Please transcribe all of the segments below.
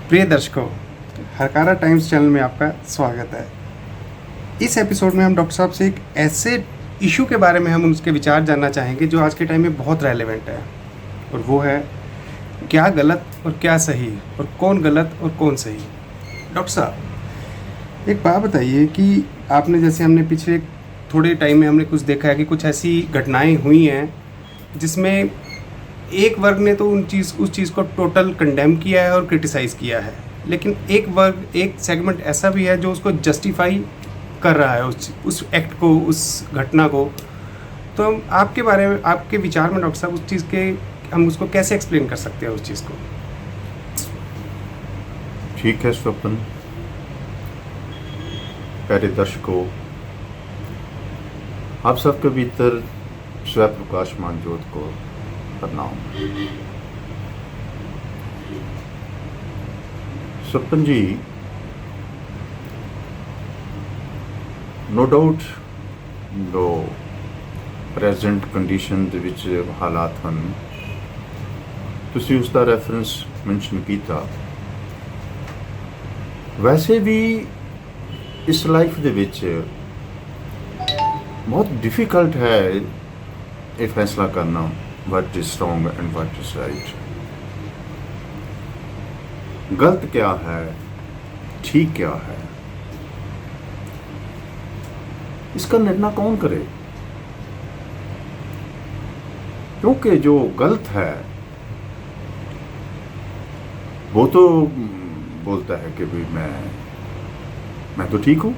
प्रिय दर्शकों, Hurkaru times channel में आपका स्वागत है। इस एपिसोड में हम डॉक्टर साहब से एक ऐसे इशू के बारे में हम उनके विचार जानना चाहेंगे जो आज के टाइम में बहुत रेलेवेंट है, और वो है क्या गलत और क्या सही, और कौन गलत और कौन सही। डॉक्टर साहब, एक बात बताइए कि आपने, जैसे हमने पिछले थोड़े टाइम में हमने कुछ देखा है कि कुछ ऐसी घटनाएं हुई हैं जिसमें एक वर्ग ने तो उस चीज़ को टोटल कंडेम किया है और क्रिटिसाइज़ किया है, लेकिन एक सेगमेंट ऐसा भी है जो उसको जस्टिफाई कर रहा है उस एक्ट को, उस घटना को। तो हम आपके बारे में, आपके विचार में डॉक्टर साहब, उस चीज़ के हम उसको कैसे एक्सप्लेन कर सकते हैं उस चीज़ को? ठीक है स्वपन, प्यारे दर्शकों, आप सबके भीतर स्व प्रकाशमान ज्योत को प्रणाम। स्वपन जी, नो डाउट जो प्रेजेंट कंडीशन ਦੇ ਵਿੱਚ ਹਾਲਾਤ ਹਨ, ਤੁਸੀਂ ਉਸ ਦਾ ਰੈਫਰੈਂਸ ਮੈਂਸ਼ਨ ਕੀਤਾ। ਵੈਸੇ ਵੀ ਇਸ ਲਾਈਫ ਦੇ ਵਿੱਚ ਬਹੁਤ ਡਿਫਿਕਲਟ ਹੈ ਇਹ ਫੈਸਲਾ ਕਰਨਾ what is wrong and what is right, गलत क्या है, ठीक क्या है, इसका निर्णय कौन करे? क्योंकि जो गलत है वो तो बोलता है कि भाई मैं तो ठीक हूं,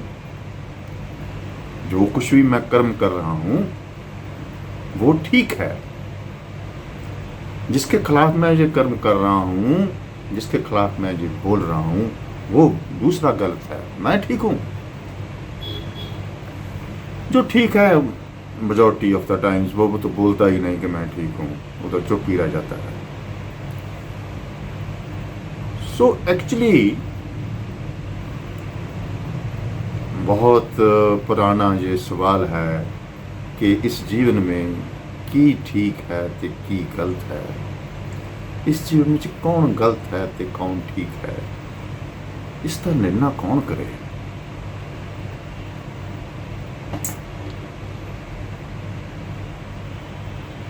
जो कुछ भी मैं कर्म कर रहा हूं वो ठीक है, जिसके खिलाफ मैं ये कर्म कर रहा हूँ, जिसके खिलाफ मैं ये बोल रहा हूँ, वो दूसरा गलत है, मैं ठीक हूँ। जो ठीक है मेजॉरिटी ऑफ द टाइम्स वो तो बोलता ही नहीं कि मैं ठीक हूँ, वो तो चुप ही रह जाता है। सो एक्चुअली बहुत पुराना ये सवाल है कि इस जीवन में की ठीक है ते की गलत है, इस जीवन में कौन गलत है ते कौन ठीक है, इसका निर्णय कौन करे?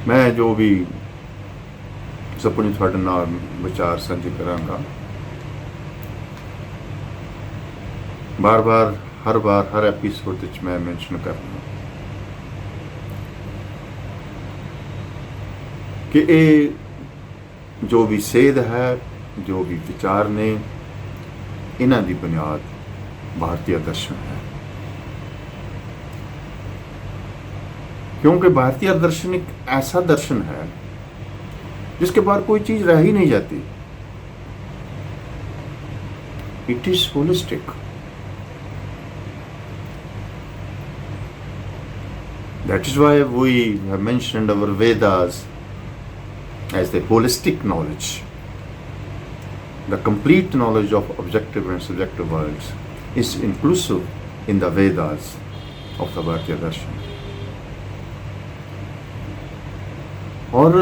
मैं जो भी सपने थोड़े नाल विचार साझे करांगा, हर बार हर एपीसोड विच मैं मेंशन करना कि ये जो भी सेध है, जो भी विचार ने, इन्हां दी बुनियाद भारतीय दर्शन है। क्योंकि भारतीय दर्शन एक ऐसा दर्शन है जिसके बाहर कोई चीज रह ही नहीं जाती। It is holistic. That is why we have mentioned our Vedas as the holistic knowledge, the complete knowledge of objective and subjective worlds is inclusive in the Vedas of the Bharatiya Darshan. और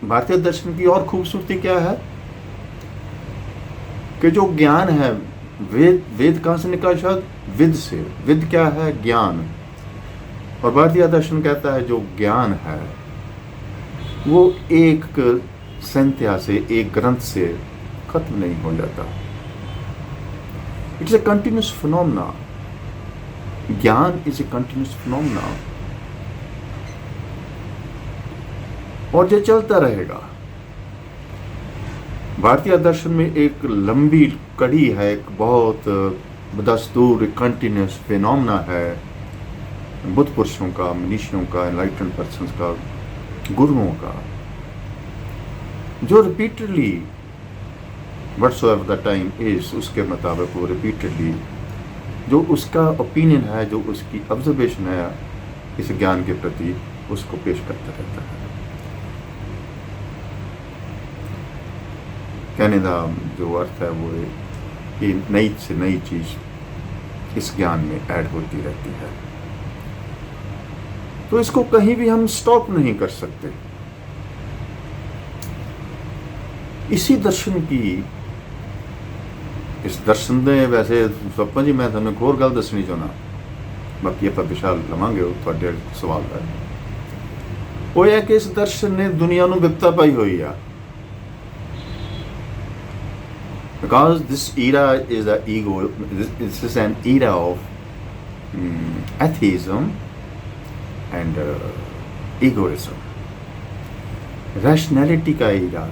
भारतीय दर्शन की और खूबसूरती क्या है कि जो ज्ञान है, वेद कहाँ से निकला? शायद विद से। विद क्या है? ज्ञान। और भारतीय दर्शन कहता है जो ज्ञान है वो एक संध्या से, एक ग्रंथ से खत्म नहीं हो जाता। It's a continuous phenomena. ज्ञान इज ए कंटिन्यूस फिनोमेना और ये चलता रहेगा। भारतीय दर्शन में एक लंबी कड़ी है, एक बहुत बदस्तूर कंटिन्यूस फिनोमेना है बुद्ध पुरुषों का, मनीषियों का, एनलाइटेंड पर्सन्स का, गुरुओं का, जो repeatedly whatsoever the time is, उसके मुताबिक वो रिपीटेडली जो उसका ओपिनियन है, जो उसकी ऑब्जर्वेशन है इस ज्ञान के प्रति, उसको पेश करता रहता है। कहने का जो अर्थ है वो कि नई से नई चीज इस ज्ञान में ऐड होती रहती है। तो इसको कहीं भी हम स्टॉप नहीं कर सकते। इसी दर्शन की ਇਸ ਦਰਸ਼ਨ ਦੇ ਵੈਸੇ ਸਵਪਨ ਜੀ ਮੈਂ ਤੁਹਾਨੂੰ ਇੱਕ ਹੋਰ ਗੱਲ ਦੱਸਣੀ ਚਾਹੁੰਦਾ, ਬਾਕੀ ਆਪਾਂ ਵਿਸ਼ਾ ਲਵਾਂਗੇ ਉਹ ਤੁਹਾਡੇ ਸਵਾਲ ਦਾ। ਉਹ ਇਹ ਹੈ ਕਿ ਇਸ ਦਰਸ਼ਨ ਨੇ ਦੁਨੀਆ ਨੂੰ ਵਿਪਤਾ ਪਾਈ ਹੋਈ ਆ। Because this era is a ego, this is an era of atheism and egoism, rationality का era,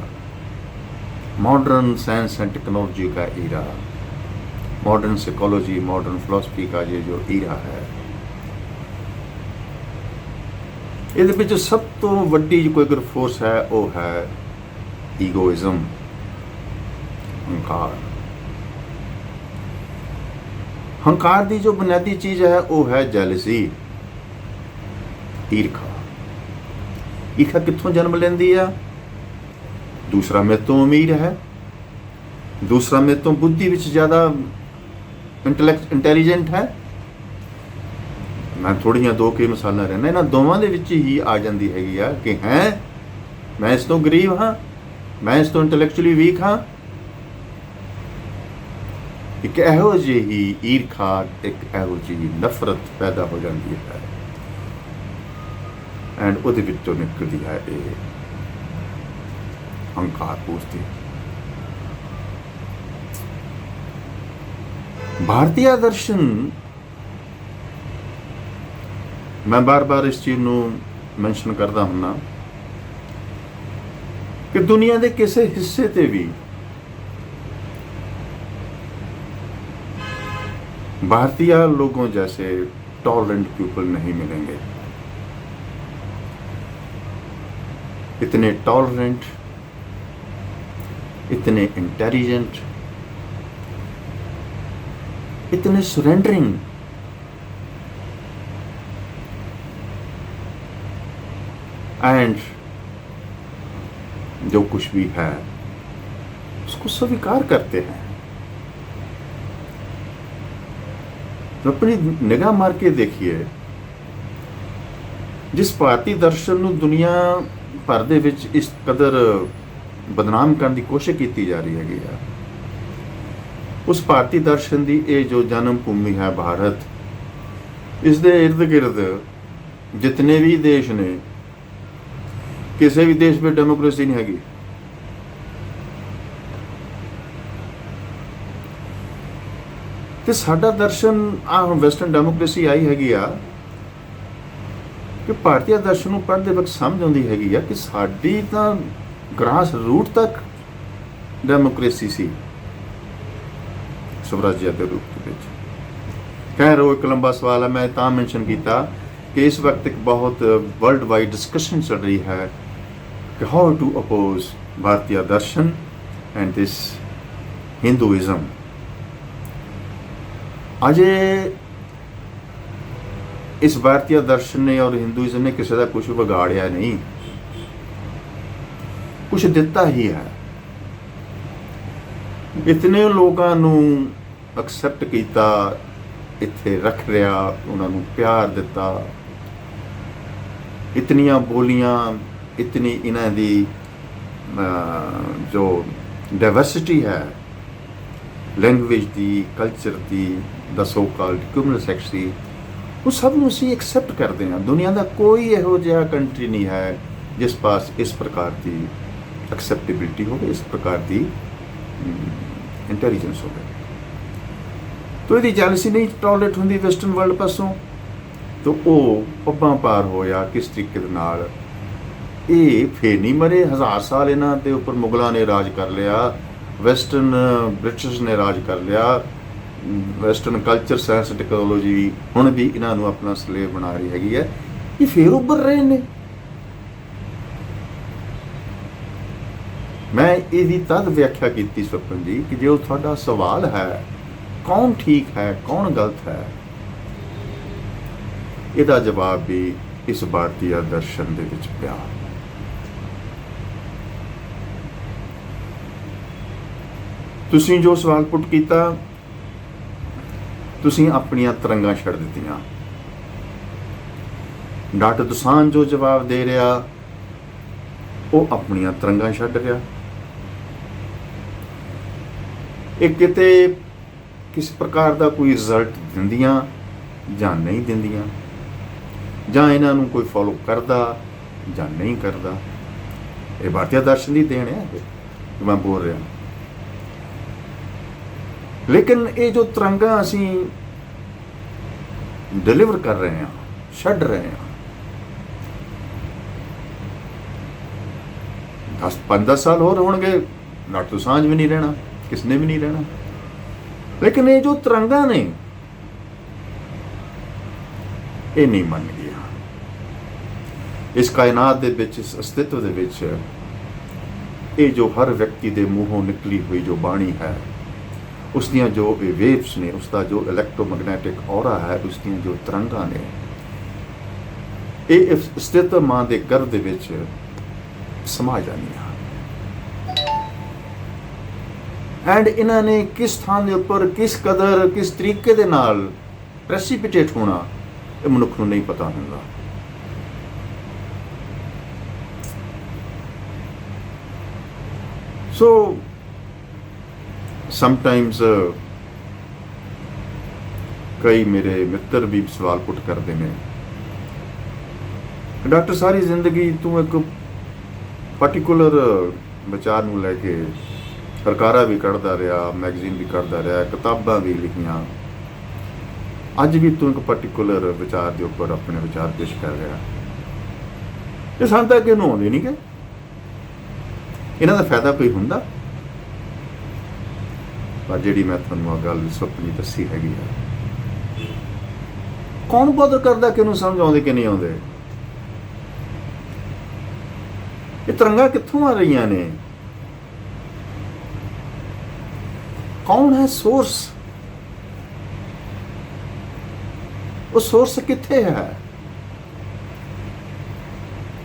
modern science and technology का era, modern psychology, modern philosophy का ये जो era है, ਇਹਦੇ ਵਿੱਚ ਸਭ ਤੋਂ ਵੱਡੀ ਕੋਈ ਅਗਰ ਫੋਰਸ ਹੈ ਉਹ ਹੈ ਈਗੋਇਜ਼ਮ, ਹੰਕਾਰ। ਹੰਕਾਰ ਦੀ ਜੋ ਬੁਨਿਆਦੀ ਚੀਜ਼ ਹੈ ਉਹ ਹੈ ਜੈਲਸੀ, ਈਰਖਾ। ਈਰਖਾ ਕਿੱਥੋਂ ਜਨਮ ਲੈਂਦੀ ਆ? ਦੂਸਰਾ ਮੇਰੇ ਤੋਂ ਅਮੀਰ ਹੈ, ਦੂਸਰਾ ਮੇਰੇ ਤੋਂ ਬੁੱਧੀ ਵਿੱਚ ਜ਼ਿਆਦਾ ਇੰਟੈਲੀਜੈਂਟ ਹੈ। ਮੈਂ ਥੋੜ੍ਹੀਆਂ ਦੋ ਕੇ ਮਿਸਾਲਾਂ ਰਹਿਣਾ, ਇਹਨਾਂ ਦੋਵਾਂ ਦੇ ਵਿੱਚ ਹੀ ਆ ਜਾਂਦੀ ਹੈਗੀ ਆ ਕਿ ਹੈ ਮੈਂ ਇਸ ਤੋਂ ਗਰੀਬ ਹਾਂ, ਮੈਂ ਇਸ ਤੋਂ ਇੰਟੈਲੈਕਚੁਅਲੀ ਵੀਕ ਹਾਂ। ਇੱਕ ਇਹੋ ਜਿਹੀ ਈਰਖਾ, ਇੱਕ ਇਹੋ ਜਿਹੀ ਨਫ਼ਰਤ ਪੈਦਾ ਹੋ ਜਾਂਦੀ ਹੈ ਐਂਡ ਉਹਦੇ ਵਿੱਚੋਂ ਨਿਕਲਦੀ ਹੈ ਇਹ ਹੰਕਾਰ ਪੂਸਤੀ। ਭਾਰਤੀ ਦਰਸ਼ਨ, ਮੈਂ ਬਾਰ-ਬਾਰ ਇਸ ਚੀਜ਼ ਨੂੰ ਮੈਂਸ਼ਨ ਕਰਦਾ ਹੁੰਨਾ ਕਿ ਦੁਨੀਆ ਦੇ ਕਿਸੇ ਹਿੱਸੇ ਤੇ ਵੀ भारतीय लोगों जैसे टॉलरेंट पीपल नहीं मिलेंगे। इतने टॉलरेंट, इतने इंटेलिजेंट, इतने सरेंडरिंग, एंड जो कुछ भी है उसको स्वीकार करते हैं। तो अपनी निगाह मार के देखिए, जिस ਭਾਰਤੀ ਦਰਸ਼ਨ ਨੂੰ ਦੁਨੀਆ ਭਰ ਦੇ ਵਿੱਚ ਇਸ ਕਦਰ ਬਦਨਾਮ ਕਰਨ ਦੀ ਕੋਸ਼ਿਸ਼ ਕੀਤੀ ਜਾ ਰਹੀ ਹੈਗੀ ਆ, ਉਸ ਭਾਰਤੀ ਦਰਸ਼ਨ ਦੀ ਇਹ ਜੋ ਜਨਮ ਭੂਮੀ ਹੈ ਭਾਰਤ, ਇਸ ਦੇ ਇਰਦ ਗਿਰਦ ਜਿਤਨੇ ਵੀ ਦੇਸ਼ ਨੇ, ਕਿਸੇ ਵੀ ਦੇਸ਼ ਵਿੱਚ ਡੈਮੋਕ੍ਰੇਸੀ ਨਹੀਂ ਹੈਗੀ। ਤੇ ਸਾਡਾ ਦਰਸ਼ਨ ਆ ਹੁਣ ਵੈਸਟਰਨ ਡੈਮੋਕ੍ਰੇਸੀ ਆਈ ਹੈਗੀ ਆ ਕਿ ਭਾਰਤੀ ਦਰਸ਼ਨ ਨੂੰ ਪੜ੍ਹਦੇ ਵਕਤ ਸਮਝ ਆਉਂਦੀ ਹੈਗੀ ਆ ਕਿ ਸਾਡੀ ਤਾਂ ਗ੍ਰਾਸ ਰੂਟ ਤੱਕ ਡੈਮੋਕ੍ਰੇਸੀ ਸੀ ਸਵਰਾਜਿਆ ਦੇ ਰੂਪ ਵਿੱਚ। ਖੈਰ ਉਹ ਇੱਕ ਲੰਬਾ ਸਵਾਲ ਹੈ, ਮੈਂ ਤਾਂ ਮੈਂਸ਼ਨ ਕੀਤਾ ਕਿ ਇਸ ਵਕਤ ਇੱਕ ਬਹੁਤ ਵਰਲਡ ਵਾਈਡ ਡਿਸਕਸ਼ਨ ਚੱਲ ਰਹੀ ਹੈ ਕਿ how to oppose Bharatiya Darshan and this Hinduism. अजे इस भारतीय दर्शन ने और हिंदुइज्म ने किसी का कुछ बिगाड़िया नहीं, कुछ दिता ही है। इतने लोगों नू एक्सैप्ट किया, इत्थे रख रहा, उन्होंने प्यार दिता, इतनियां बोलियां, इतनी इन्हां दी जो डाइवर्सिटी है लैंगुएज दी, कल्चर दी, the so called communal sects दी, वो सब नूं असीं एक्सैप्ट करते हैं। दुनिया का कोई इहो जिहा कंट्री नहीं है जिस पास इस प्रकार की एक्सैप्टेबिलिटी हो, इस प्रकार की इंटैलीजेंस हो। तो ये जैलसी नहीं टॉलरेट होंदी वैसटर्न वर्ल्ड पासों, तो वो पब्बां पार होया किस तरीके दे नाल। ये फिर नहीं मरे, 1000 साल इन्हां दे उपर मुगलों ने राज कर लिया, वैसटर्न ब्रिटिश ने राज कर लिया, वैसटर्न कल्चर साइंस टैक्नोलॉजी हुण भी इन्हों अपना स्लेव बना रही हैगी है। ये फिर उभर रहे ने। मैं इसकी तद व्याख्या की स्वपन जी कि जो थोड़ा सवाल है कौन ठीक है कौन गलत है, इसका जवाब भी इस भारतीय दर्शन दे विच पिया। तुसीं जो सवाल पुट किया, तुसीं अपनियां तरंगां छड़ दित्तियां। डॉक्टर दोसांझ जो जवाब दे रहा वो अपनियां तरंगां छड़ रहा। ਇਹ ਕਿਤੇ किस प्रकार का कोई रिजल्ट दिंदियां ਜਾਂ नहीं दिंदियां, ਜਾਂ ਇਹਨਾਂ ਨੂੰ कोई फॉलो करता ਜਾਂ नहीं करता। ये भारतीय दर्शन की देन है जो मैं बोल रहा। लेकिन ये जो तरंगा असी डिलीवर कर रहे हैं, छड़ रहे हैं, 5-10 साल और होंगे, लाटू सांझ भी नहीं रहना, किसने भी नहीं रहना। लेकिन ये जो तरंगा ने ये नहीं मन गया। इस कायनात दे विच, इस अस्तित्व दे विच ये जो हर व्यक्ति के मूहों निकली हुई जो बाणी है, उसदियां जो वेव्स ने, उसका जो इलैक्ट्रोमैग्नैटिक ऑरा है, उसदियां जो तरंगा ने, ये इस अस्तित्व मां के गर्भ दे विच समा जानियां। एंड इन्होंने किस स्थान के उपर, किस कदर, किस तरीके दे नाल प्रेसिपिटेट होना, ये मनुख नूं नहीं पता होंदा। सो समटाइम्स कई मेरे मित्र भी सवाल पुट करते हैं, डॉक्टर सारी जिंदगी तू एक पर्टिकुलर विचार नूं लैके सरकारा भी कढ़ता रहा, मैगजीन भी कढ़ता रहा, किताबां भी लिखियां, अज भी तू एक पर्टिकुलर विचार के उपर अपने विचार पेश कर रहा। ये सानूं तां अगे नूं आउंदे नहीं कि इन्हां दा फायदा कोई हुंदा। पर जिहड़ी मैं तुहानूं आ गल सुपनी दसी हैगी है, कौन बदर करदा कि इहनूं समझ आउंदे कि नहीं आउंदे। ये तरंगा कित्थों आ रही ने, कौन है सोर्स, वो सोर्स कित्थे है।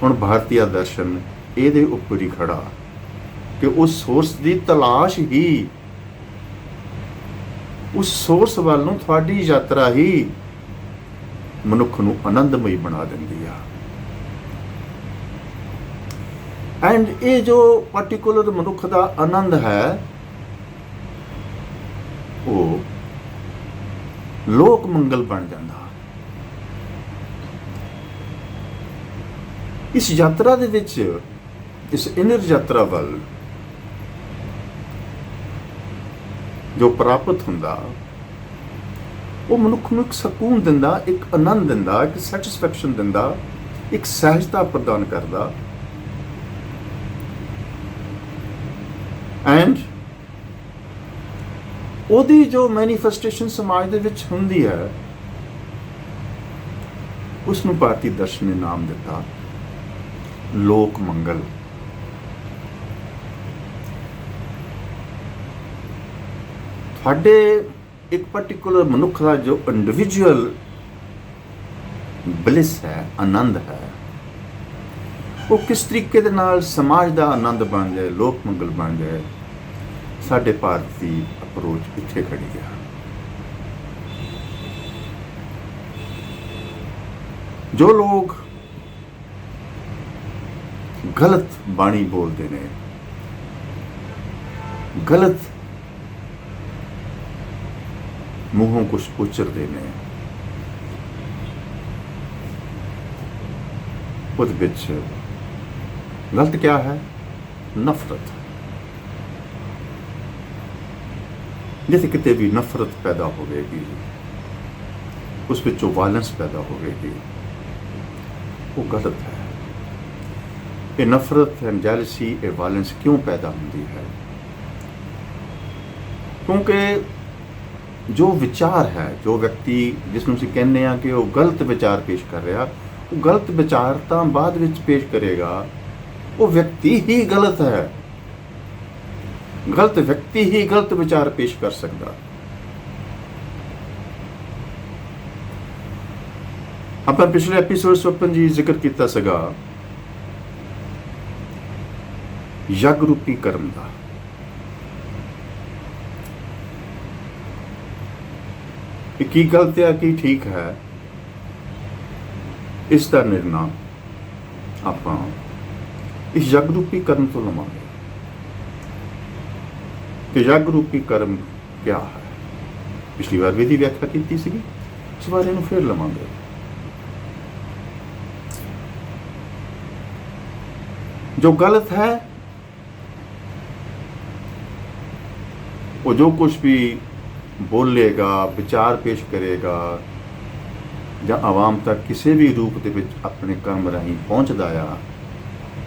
हुण भारतीय दर्शन इहदे उपर ही खड़ा कि उस सोर्स की तलाश ही, उस सोर्स वाल नूं तुहाडी यात्रा ही मनुख नूं आनंदमई बना दिंदी आ। एंड ये जो पर्टिकुलर मनुख का आनंद है, वो लोक मंगल बन जाता। इस यात्रा दे विच, इस इनर यात्रा वाल जो प्राप्त हुंदा, वो मनुख नूं एक सकून दिंदा, एक आनंद दिंदा, एक सैटिस्फैक्शन दिंदा, एक सहजता प्रदान करदा। एंड ਉਹਦੀ जो मैनीफेस्टेशन समाज ਦੇ ਵਿੱਚ ਹੁੰਦੀ ਹੈ, ਉਸ ਨੂੰ ਭਾਰਤੀ ਦਰਸ਼ਨ ਨੇ ਨਾਮ ਦਿੱਤਾ ਲੋਕ ਮੰਗਲ। ਸਾਡੇ ਇੱਕ पर्टिकुलर ਮਨੁੱਖ ਦਾ ਜੋ ਇੰਡੀਵਿਜੂਅਲ ਬਲਿਸ ਹੈ, ਆਨੰਦ ਹੈ, ਉਹ किस तरीके ਦੇ ਨਾਲ ਸਮਾਜ ਦਾ ਆਨੰਦ ਬਣ ਜਾਏ, ਲੋਕ ਮੰਗਲ ਬਣ ਜਾਏ। ਸਾਡੇ ਭਾਰਤ ਦੀ ਅਪਰੋਚ ਇੱਥੇ ਖੜੀ ਹੈ। जो लोग गलत बाणी बोलते ने, गलत मूहों कुछ उचरते ने, उस बिच गलत क्या है? नफरत। जैसे कितने भी नफरत पैदा होगी, उस विचों वायलेंस पैदा होगी, वो गलत है। ये नफरत एंड जैलसी, ये वायलेंस क्यों पैदा होती है? क्योंकि जो विचार है, जो व्यक्ति जिसनों ਅਸੀਂ कहने हैं कि वो गलत विचार पेश कर रहा, वो गलत विचार तो बाद विच पेश करेगा, वो व्यक्ति ही गलत है। गलत व्यक्ति ही गलत विचार पेश कर सकता। ਆਪਾਂ ਪਿਛਲੇ ਐਪੀਸੋਡ ਸਵਪਨ ਜੀ ਜ਼ਿਕਰ ਕੀਤਾ ਸੀਗਾ ਯਗ ਰੂਪੀ ਕਰਮ ਦਾ। ਇਹ ਕੀ ਗਲਤ ਹੈ, ਕੀ ਠੀਕ ਹੈ, ਇਸ ਦਾ ਨਿਰਣਾ ਆਪਾਂ ਇਸ ਯਗ ਰੂਪੀ ਕਰਮ ਤੋਂ ਲਵਾਂਗੇ। कि जग रूपी कर्म क्या है। पिछली बार भी व्याख्या की सी, इस बार इन्हू फिर लवांगे। जो गलत है वो जो कुछ भी बोलेगा, विचार पेश करेगा ਜਾਂ ਆਵਾਮ ਤੱਕ ਕਿਸੇ ਵੀ ਰੂਪ ਦੇ ਵਿੱਚ ਆਪਣੇ ਕਰਮ ਰਾਹੀਂ ਪਹੁੰਚਦਾ ਆ,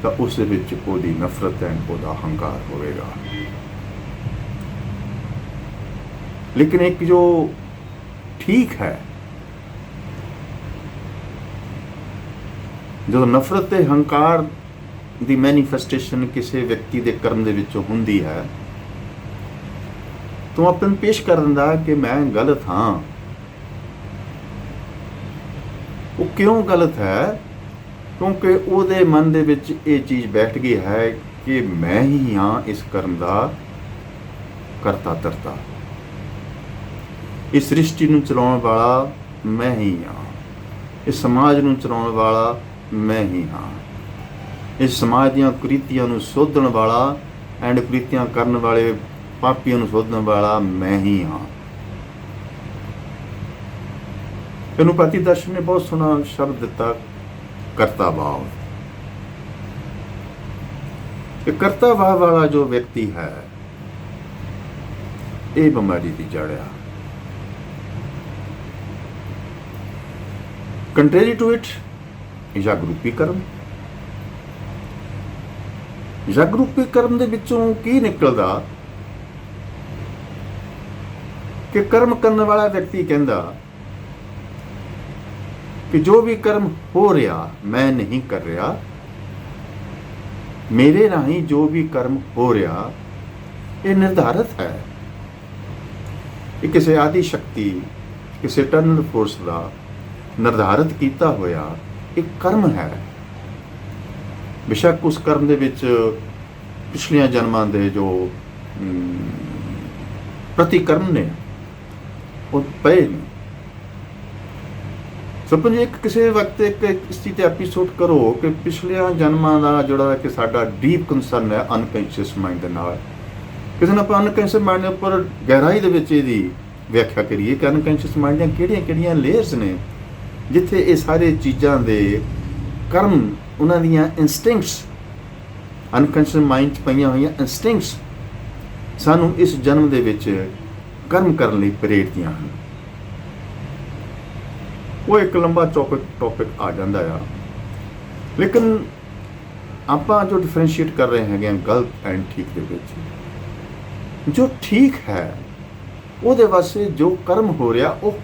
ਤਾਂ ਉਸ ਦੇ ਵਿੱਚ ਉਹਦੀ ਨਫ਼ਰਤ ਹੈ, ਉਹਦਾ ਹੰਕਾਰ ਹੋਵੇਗਾ। ਲੇਕਿਨ ਇੱਕ ਜੋ ਠੀਕ ਹੈ, ਜਦੋਂ ਨਫ਼ਰਤ ਤੇ ਹੰਕਾਰ ਦੀ ਮੈਨੀਫੈਸਟੇਸ਼ਨ ਕਿਸੇ ਵਿਅਕਤੀ ਦੇ ਕਰਮ ਦੇ ਵਿੱਚੋਂ ਹੁੰਦੀ ਹੈ, ਤਾਂ ਉਹ ਆਪਣੇ ਪੇਸ਼ ਕਰ ਦਿੰਦਾ ਕਿ ਮੈਂ ਗਲਤ ਹਾਂ। ਉਹ ਕਿਉਂ ਗਲਤ ਹੈ? ਕਿਉਂਕਿ ਉਹਦੇ ਮਨ ਦੇ ਵਿੱਚ ਇਹ ਚੀਜ਼ ਬੈਠ ਗਈ ਹੈ ਕਿ ਮੈਂ ਹੀ ਹਾਂ ਇਸ ਕਰਮ ਦਾ ਕਰਤਾ ਧਰਤਾ, ਇਸ ਸ੍ਰਿਸ਼ਟੀ ਨੂੰ ਚਲਾਉਣ ਵਾਲਾ ਮੈਂ ਹੀ ਹਾਂ, ਇਸ ਸਮਾਜ ਨੂੰ ਚਲਾਉਣ ਵਾਲਾ ਮੈਂ ਹੀ ਹਾਂ, ਇਸ ਸਮਾਜ ਦੀਆਂ ਕੁਰੀਤੀਆਂ ਨੂੰ ਸੋਧਣ ਵਾਲਾ ਐਂਡ ਕੁਰੀਤੀਆਂ ਕਰਨ ਵਾਲੇ ਪਾਪੀਆਂ ਨੂੰ ਸੋਧਣ ਵਾਲਾ ਮੈਂ ਹੀ ਹਾਂ। ਇਹਨੂੰ ਪਤੀ ਦਰਸ਼ਨ ਨੇ ਬਹੁਤ ਸੋਹਣਾ ਸ਼ਬਦ ਦਿੱਤਾ, ਕਰਤਾ ਭਾਵ। ਇਹ ਕਰਤਾ ਭਾਵ ਵਾਲਾ ਜੋ ਵਿਅਕਤੀ ਹੈ, ਇਹ ਬਿਮਾਰੀ ਦੀ ਜੜ ਆ। ਕੰਟਰੇਰੀ ਟੂ ਇਟ ਜਾਗਰੂਪੀ ਕਰਮ। ਜਾਗਰੂਪੀ ਕਰਮ ਦੇ ਵਿੱਚੋਂ ਕੀ ਨਿਕਲਦਾ ਕਿ ਕਰਮ ਕਰਨ ਵਾਲਾ ਵਿਅਕਤੀ ਕਹਿੰਦਾ ਕਿ ਜੋ ਵੀ ਕਰਮ ਹੋ ਰਿਹਾ ਮੈਂ ਨਹੀਂ ਕਰ ਰਿਹਾ, ਮੇਰੇ ਰਾਹੀਂ ਜੋ ਵੀ ਕਰਮ ਹੋ ਰਿਹਾ ਇਹ ਨਿਰਧਾਰਤ ਹੈ, ਇਹ ਕਿਸੇ ਆਦਿ ਸ਼ਕਤੀ, ਕਿਸੇ ਟਰਨਲ ਫੋਰਸ ਦਾ ਨਿਰਧਾਰਿਤ ਕੀਤਾ ਹੋਇਆ ਇੱਕ ਕਰਮ ਹੈ। ਬੇਸ਼ੱਕ ਉਸ ਕਰਮ ਦੇ ਵਿੱਚ ਪਿਛਲੀਆਂ ਜਨਮਾਂ ਦੇ ਜੋ ਪ੍ਰਤੀਕਰਮ ਨੇ ਉਹ ਪਏ ਨੇ। ਸਪਨ ਜੀ, ਇੱਕ ਕਿਸੇ ਵਕਤ ਇੱਕ ਇਸ ਚੀਜ਼ 'ਤੇ ਐਪੀਸੋਡ ਕਰੋ ਕਿ ਪਿਛਲੀਆਂ ਜਨਮਾਂ ਦਾ ਜਿਹੜਾ ਕਿ ਸਾਡਾ ਡੀਪ ਕੰਸਰਨ ਹੈ ਅਨਕੌਂਸ਼ੀਅਸ ਮਾਈਂਡ ਦੇ ਨਾਲ, ਕਿਸੇ ਨੂੰ ਆਪਾਂ ਅਨਕੌਂਸ਼ੀਅਸ ਮਾਈਂਡ ਦੇ ਉੱਪਰ ਗਹਿਰਾਈ ਦੇ ਵਿੱਚ ਇਹਦੀ ਵਿਆਖਿਆ ਕਰੀਏ ਕਿ ਅਨਕੌਂਸ਼ੀਅਸ ਮਾਈਂਡ ਦੀਆਂ ਕਿਹੜੀਆਂ ਲੇਅਰਸ ਨੇ ਜਿੱਥੇ ਇਹ ਸਾਰੇ ਚੀਜ਼ਾਂ ਦੇ ਕਰਮ, ਉਹਨਾਂ ਦੀਆਂ ਇੰਸਟਿੰਕਟਸ, ਅਨਕੌਂਸ਼ੀਅਸ ਮਾਈਂਡ 'ਚ ਪਈਆਂ ਹੋਈਆਂ ਇੰਸਟਿੰਕਟਸ ਸਾਨੂੰ ਇਸ ਜਨਮ ਦੇ ਵਿੱਚ ਕਰਮ ਕਰਨ ਲਈ ਪ੍ਰੇਰਦੀਆਂ ਹਨ। ਉਹ ਇੱਕ ਲੰਬਾ ਟੌਪਿਕ ਆ ਜਾਂਦਾ ਆ, ਲੇਕਿਨ ਆਪਾਂ ਜੋ ਡਿਫਰੈਂਸ਼ੀਏਟ ਕਰ ਰਹੇ ਹੈਗੇ ਗਲਤ ਐਂਡ ਠੀਕ ਦੇ ਵਿੱਚ, ਜੋ ਠੀਕ ਹੈ ਉਹਦੇ ਵਾਸਤੇ ਜੋ ਕਰਮ ਹੋ ਰਿਹਾ ਉਹ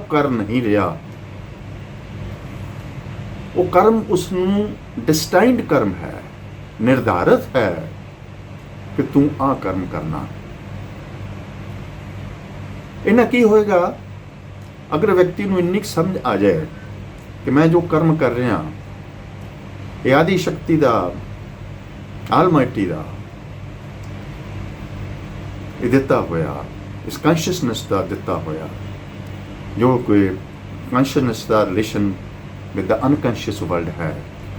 ਕਰ ਨਹੀਂ ਰਿਹਾ। ਉਹ ਕਰਮ ਉਸ ਨੂੰ ਡਿਸਟਾਈਨਡ ਕਰਮ ਹੈ, ਨਿਰਧਾਰਿਤ ਹੈ ਕਿ ਤੂੰ ਆਹ ਕਰਮ ਕਰਨਾ। ਇਹਨਾਂ ਕੀ ਹੋਏਗਾ ਅਗਰ ਵਿਅਕਤੀ ਨੂੰ ਇੰਨੀ ਸਮਝ ਆ ਜਾਏ ਕਿ ਮੈਂ ਜੋ ਕਰਮ ਕਰ ਰਿਹਾ ਇਹ ਆਦਿ ਸ਼ਕਤੀ ਦਾ, ਆਲਮਾਈਟੀ ਦਾ ਇਹ ਦਿੱਤਾ ਹੋਇਆ, ਇਸ ਕੌਨਸ਼ੀਅਸਨੈਸ ਦਾ ਦਿੱਤਾ ਹੋਇਆ, ਜੋ ਕੋਈ consciousness the relation with the unconscious world ਹੈ,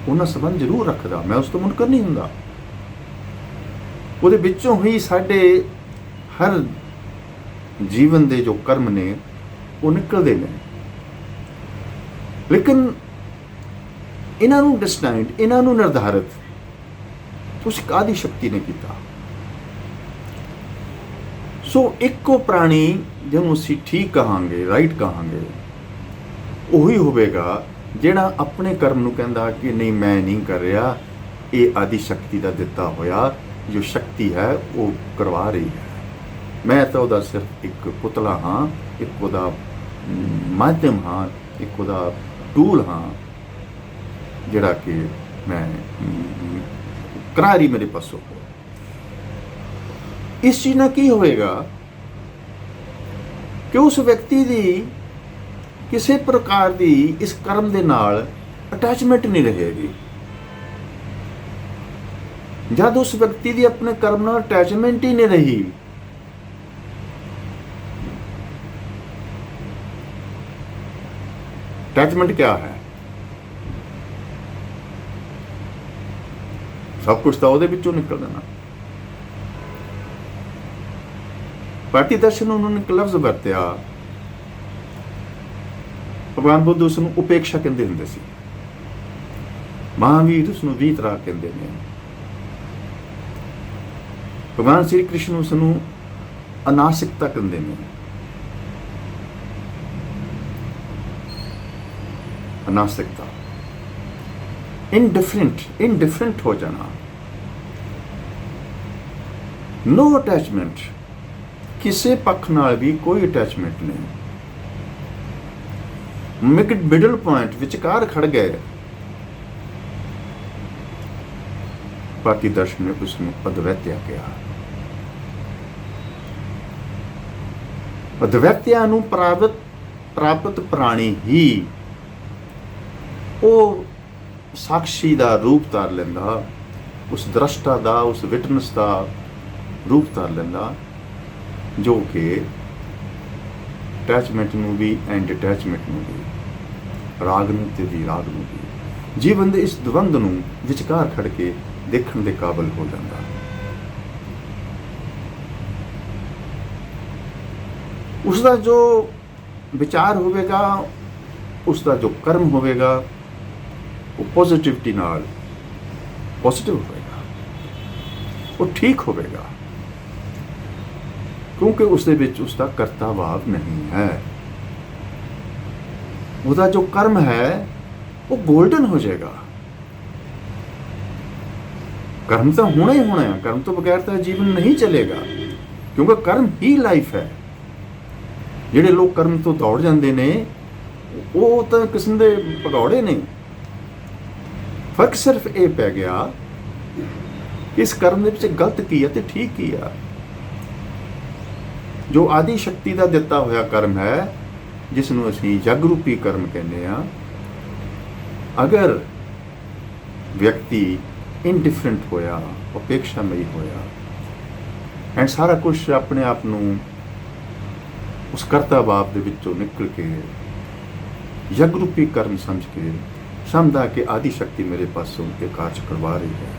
ਉਹਨਾਂ ਸੰਬੰਧ ਜ਼ਰੂਰ ਰੱਖਦਾ। ਮੈਂ ਉਸ ਤੋਂ ਮੁਨਕਰ ਨਹੀਂ ਹੁੰਦਾ। ਉਹਦੇ ਵਿੱਚੋਂ ਹੀ ਸਾਡੇ ਹਰ ਜੀਵਨ ਦੇ ਜੋ ਕਰਮ ਨੇ ਉਹ ਨਿਕਲਦੇ ਨੇ, ਲੇਕਿਨ ਇਹਨਾਂ ਨੂੰ ਡਿਸਟਾਈਨਡ, ਇਹਨਾਂ ਨੂੰ ਨਿਰਧਾਰਿਤ ਉਸ ਆਦਿ ਸ਼ਕਤੀ ਨੇ ਕੀਤਾ। ਸੋ ਇੱਕੋ ਪ੍ਰਾਣੀ ਜਿਹਨੂੰ ਅਸੀਂ ਠੀਕ ਕਹਾਂਗੇ, ਰਾਈਟ ਕਹਾਂਗੇ, ਉਹੀ ਹੋਵੇਗਾ ਜਿਹੜਾ ਆਪਣੇ ਕਰਮ ਨੂੰ ਕਹਿੰਦਾ ਕਿ ਨਹੀਂ ਮੈਂ ਨਹੀਂ ਕਰ ਰਿਹਾ, ਇਹ ਆਦਿ ਸ਼ਕਤੀ ਦਾ ਦਿੱਤਾ ਹੋਇਆ ਜੋ ਸ਼ਕਤੀ ਹੈ ਉਹ ਕਰਵਾ ਰਹੀ ਹੈ। ਮੈਂ ਤਾਂ ਉਹਦਾ ਸਿਰਫ ਇੱਕ ਪੁਤਲਾ ਹਾਂ, ਇੱਕ ਉਹਦਾ ਮਾਧਿਅਮ ਹਾਂ, ਇੱਕ ਉਹਦਾ ਟੂਲ ਹਾਂ ਜਿਹੜਾ ਕਿ ਮੈਂ ਕਰਾਰੀ ਮੇਰੇ ਪਾਸੋਂ। ਇਸ ਚੀਜ਼ ਨਾਲ ਕੀ ਹੋਵੇਗਾ ਕਿ ਉਸ ਵਿਅਕਤੀ ਦੀ ਕਿਸੇ ਪ੍ਰਕਾਰ ਦੀ ਇਸ ਕਰਮ ਦੇ ਨਾਲ ਅਟੈਚਮੈਂਟ ਨਹੀਂ ਰਹੇਗੀ। ਜਦ ਉਸ ਵਿਅਕਤੀ ਦੀ ਆਪਣੇ ਕਰਮ ਨਾਲ ਅਟੈਚਮੈਂਟ ਹੀ ਨਹੀਂ ਰਹੀ, अटैचमेंट क्या है? सब कुछ तो ਉਹਦੇ ਵਿੱਚੋਂ ਨਿਕਲ ਜਾਣਾ। ਭਾਰਤੀ ਦਰਸ਼ਨ ਉन्होंने ਇੱਕ ਲਫ਼ਜ਼ ਵਰਤਿਆ, ਭਗਵਾਨ ਬੁੱਧ ਉਸ ਨੂੰ ਉਪੇਕਸ਼ਾ ਕਹਿੰਦੇ ਹੁੰਦੇ ਸੀ, ਮਹਾਵੀਰ ਉਸ ਨੂੰ ਵੀਤਰਾਗ ਕਹਿੰਦੇ ਨੇ, ਭਗਵਾਨ ਸ਼੍ਰੀ ਕ੍ਰਿਸ਼ਨ ਉਸ ਨੂੰ ਅਨਾਸਿਕਤਾ ਕਹਿੰਦੇ ਨੇ। ਅਨਾਸਿਕਤਾ, ਇਨਡਿਫਰੈਂਟ ਹੋ ਜਾਣਾ, नो अटैचमेंट, किसी पक्ष नाल भी कोई अटैचमेंट नहीं, मिडल पॉइंट विचकार खड़ गए। बाकी दर्शन ने उसमें अद्वैत्या कहा। अद्वैत्या नूं प्राप्त प्राणी ही वो साक्षी दा रूप धार लैंदा, उस दृष्टा दा, उस विटनेस दा रूप धार लैंदा, जो कि अटैचमेंट नूं भी एंड अटैचमेंट नूं भी, राग नूं ते विराग नूं भी, जीवन दे इस द्वंद नूं विचकार खड़ के देखण दे काबिल हो जांदा। उसदा जो विचार होवेगा, उसदा जो कर्म होवेगा, वो पॉजिटिविटी नाल पॉजिटिव होवेगा, वो ठीक होवेगा, क्योंकि उसदे विच उसका कर्ता भाव नहीं है। उसका जो कर्म है वो गोल्डन हो जाएगा। कर्म तो होना ही होना है, कर्म तो बगैर तो जीवन नहीं चलेगा, क्योंकि कर्म ही लाइफ है। जिहड़े लोग कर्म तो दौड़ जाते ने वो तो किस्म दे भगौड़े ने। फर्क सिर्फ ये पै गया कि इस कर्म दे विच गलत की है ते ठीक की है। जो आदि शक्ति का दिता होया कर्म है, जिसनों असीं जग रूपी कर्म कहने आ, अगर व्यक्ति इनडिफरेंट होया, उपेक्षामयी होया एंड सारा कुछ अपने आप नूं उस कर्ता भाव दे विचों निकल के जग रूपी कर्म समझ के समझदा कि आदि शक्ति मेरे पासों के कार्य करवा रही है,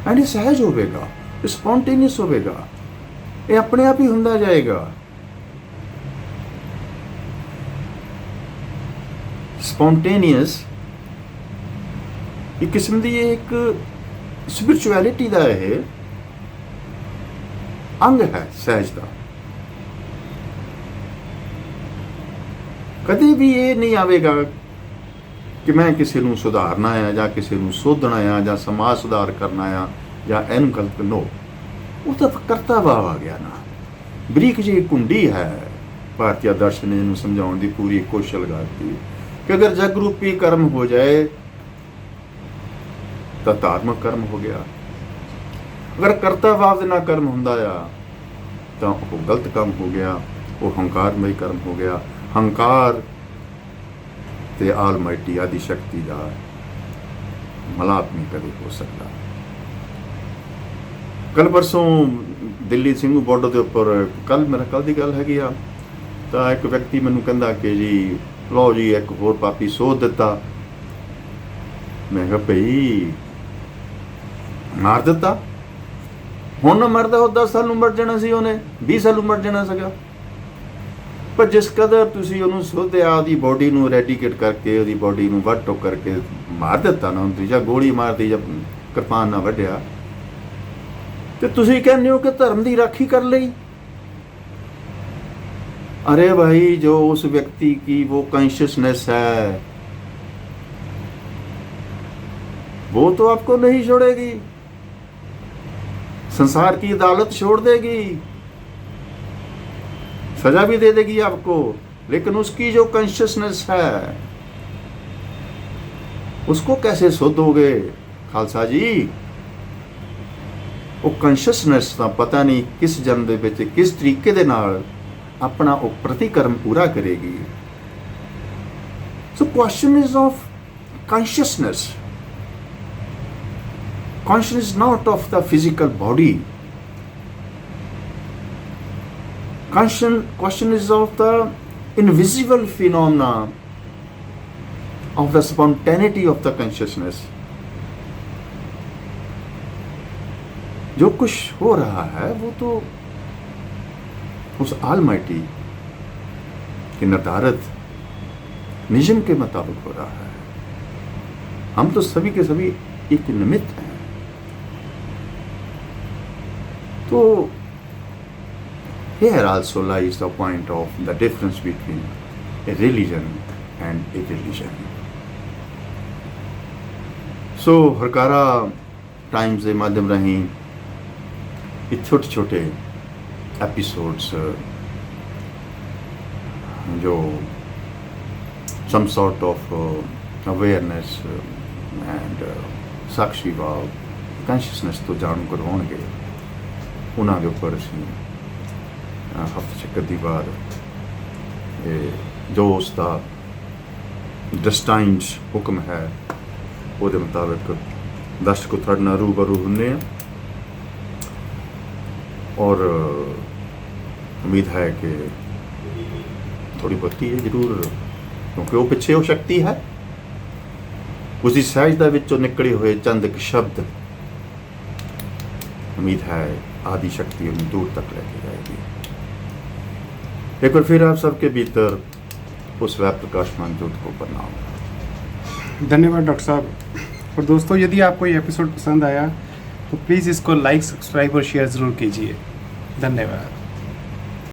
एंड ये सहज होवेगा, स्पॉन्टेनियस होवेगा, ये अपने आप ही होंदा जाएगा। स्पॉन्टेनियस एक किस्म की एक स्पिरिचुअलिटी का यह अंग है, सहजता। कभी भी ये नहीं आवेगा कि मैं किसी नूं सुधारना है या किसी नूं सोधना है या समाज सुधार करना है या एन गलत नो, वो तो कर्ता भाव आ गया ना। बरीक जी कुंडी है भारतीय दर्शन ने इन्हूं समझाउण दी पूरी कोशिश लगाती कि अगर जग रूपी कर्म हो जाए तो धार्मिक कर्म हो गया, अगर कर्ता भाव दे नाल कर्म हुंदा आ तो वो गलत काम हो गया, वो हंकारमई कर्म हो गया। हंकार ते आलमाइटी आदि शक्ति का मलाप नहीं कभी हो सकता। कल परसों दिल्ली ਸਿੰਘੂ ਬਾਰਡਰ ਦੇ ਉੱਪਰ कल ਦੀ ਗੱਲ ਹੈਗੀ ਆ, ਤਾਂ ਇੱਕ ਵਿਅਕਤੀ ਮੈਨੂੰ ਕਹਿੰਦਾ ਕਿ ਜੀ ਲਓ ਜੀ ਇੱਕ ਹੋਰ ਪਾਪੀ ਸੋਧ ਦਿੱਤਾ। ਮੈਂ ਕਿਹਾ ਭਈ ਮਾਰ ਦਿੱਤਾ, ਹੁਣ ਨਾ ਮਰਦਾ ਉਹ 10 ਸਾਲ ਨੂੰ ਮਰ ਜਾਣਾ ਸੀ, ਉਹਨੇ 20 ਸਾਲ ਨੂੰ ਮਰ ਜਾਣਾ ਸੀਗਾ। ਪਰ ਜਿਸ ਕਦਰ ਤੁਸੀਂ ਉਹਨੂੰ ਸੋਧਿਆ, ਉਹਦੀ ਬੋਡੀ ਨੂੰ ਰੈਡੀਕੇਟ ਕਰਕੇ, ਉਹਦੀ ਬੋਡੀ ਨੂੰ ਵੱਢ ਟੋਕ ਕਰਕੇ ਮਾਰ ਦਿੱਤਾ ਨਾ, ਉਹਦੀ ਜਾਂ ਗੋਲੀ ਮਾਰਦੀ ਜਾਂ ਕਿਰਪਾਨ ਨਾਲ ਵੱਢਿਆ, ਤੇ ਤੁਸੀਂ ਕਹਿੰਦੇ ਹੋ कि धर्म की राखी कर ली। अरे भाई, जो उस व्यक्ति की वो कॉन्शियसनेस है वो तो आपको नहीं छोड़ेगी, संसार की अदालत छोड़ देगी, सजा भी दे देगी आपको, लेकिन उसकी जो कॉन्शियसनेस है उसको कैसे शोधोगे खालसा जी। वो कॉन्शियसनेस का पता नहीं किस जन्म दे विच किस तरीके दे नाल अपना वो प्रतिकर्म पूरा करेगी। So question is of consciousness. Conscience is not of the physical body. Question is of the invisible phenomena of the spontaneity of the consciousness. जो कुछ हो रहा है वो तो उस ऑलमाइटी के निर्धारित नियम के मुताबिक हो रहा है। हम तो सभी के सभी एक निमित्त हैं। तो here also lies the point of the difference between a religion and a religion. So Hurkaru times के माध्यम राही ये छोटे छोटे एपिसोड्स जो some sort of awareness and साक्षीवाद कॉन्शियसनेस तो जाणू करवाउणगे उन्हां दे उपर असीं हफ्ते च कदी बार जो उसका डस्टाइन्स हुक्म है वो मुताबिक दर्शकों थोड़े नाल रूबरू हुन्ने और उम्मीद है कि थोड़ी बहुती है जरूर, क्योंकि वो पिछे वो शक्ति है उसकी सहजता विचों निकले हुए चंद एक शब्द, उम्मीद है आदि शक्ति उन्हें दूर तक लेके जाएगी। एक बार फिर आप सबके भीतर उस वह प्रकाशमान ज्योत को बनाओ। धन्यवाद डॉक्टर साहब। और दोस्तों, यदि आपको ये एपिसोड पसंद आया तो प्लीज़ इसको लाइक, सब्सक्राइब और शेयर ज़रूर कीजिए। धन्यवाद।